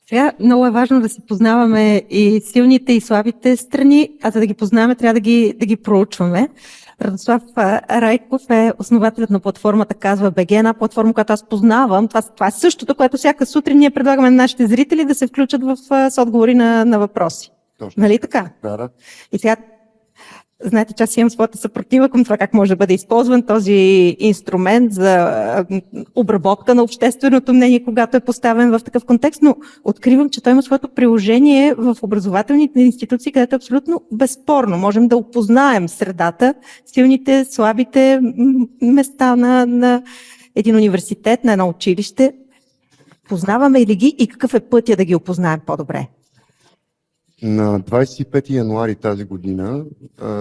Сега много е важно да си познаваме и силните, и слабите страни, а за да ги познаваме, трябва да ги проучваме. Радослав Райков е основателят на платформата Казва БГ, една платформа, която аз познавам. Това е същото, което всяка сутрин ние предлагаме на нашите зрители да се включат с отговори на въпроси. Точно. Нали така? Да. И сега, знаете, че аз имам своята съпротива към това как може да бъде използван този инструмент за обработка на общественото мнение, когато е поставен в такъв контекст, но откривам, че той има своето приложение в образователните институции, където е абсолютно безспорно. Можем да опознаем средата, силните, слабите места на един университет, на едно училище. Познаваме ли ги и какъв е пътя да ги опознаем по-добре? На 25 януари тази година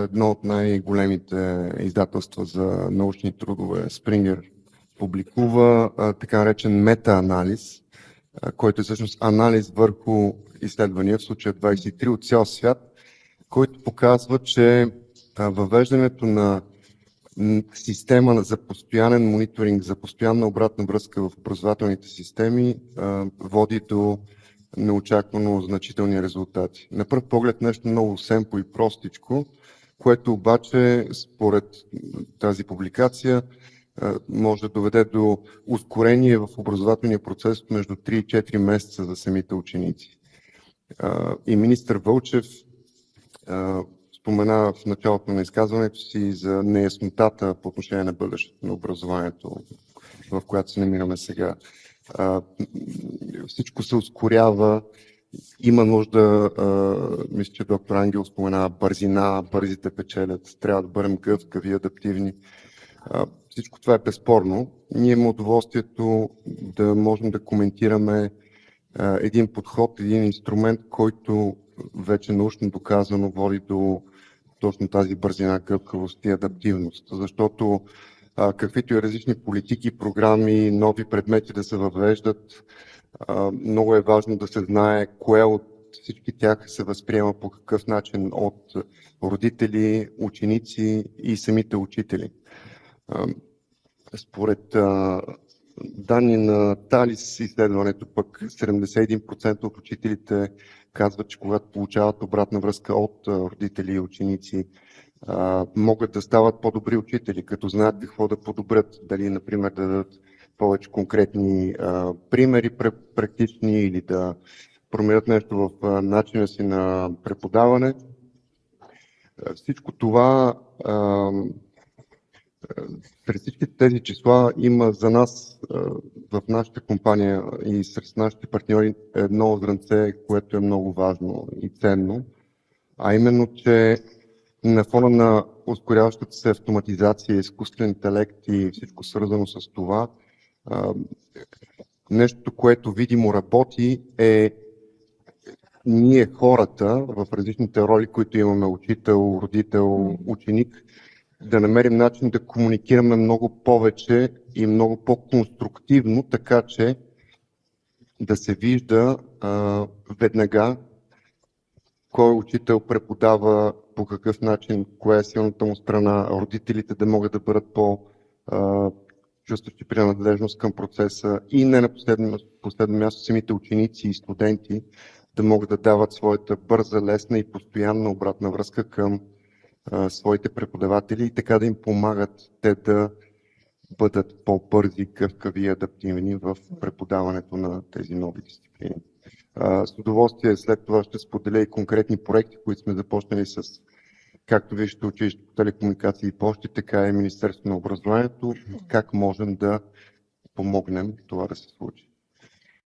едно от най-големите издателства за научни трудове, Springer, публикува така наречен мета-анализ, който е всъщност анализ върху изследвания, в случая 23 от цял свят, който показва, че въвеждането на система за постоянен мониторинг, за постоянна обратна връзка в образователните системи води до неочаквано значителни резултати. На пръв поглед нещо много семпо и простичко, което обаче според тази публикация може да доведе до ускорение в образователния процес между 3 и 4 месеца за самите ученици. И министър Вълчев спомена в началото на изказването си за неяснотата по отношение на бъдещето на образованието, в която се намираме сега. Всичко се ускорява, има нужда, мисля, че доктор Ангел спомена бързина, бързите печелят, трябва да бъдем гъвкави, адаптивни. Всичко това е безспорно. Ние имаме удоволствието да можем да коментираме един подход, един инструмент, който вече научно доказано води до точно тази бързина, гъвкавост и адаптивност. Защото каквито и различни политики, програми, нови предмети да се въвеждат, много е важно да се знае кое от всички тях се възприема по какъв начин от родители, ученици и самите учители. Според данни на Талис изследването пък 71% от учителите казват, че когато получават обратна връзка от родители и ученици, могат да стават по-добри учители, като знаят какво да подобрят. Дали, например, да дадат повече конкретни примери практични или да променят нещо в начина си на преподаване. Всичко това, през всички тези числа има за нас в нашата компания и сред нашите партньори едно зранце, което е много важно и ценно, а именно, че на фона на ускоряващата се автоматизация, изкуствен интелект и всичко свързано с това, нещо, което видимо работи, е ние хората в различните роли, които имаме, учител, родител, ученик, да намерим начин да комуникираме много повече и много по-конструктивно, така че да се вижда веднага кой учител преподава, по какъв начин, коя е силната му страна, родителите да могат да бъдат чувстващи принадлежност към процеса и не на последно място самите ученици и студенти да могат да дават своята бърза, лесна и постоянна обратна връзка към своите преподаватели и така да им помагат те да бъдат по-бързи, гъвкави и адаптивни в преподаването на тези нови дисциплини. С удоволствие след това ще споделя и конкретни проекти, които сме започнали с както Висшето училище по телекомуникации и пощи, така и Министерството на образованието, как можем да помогнем това да се случи.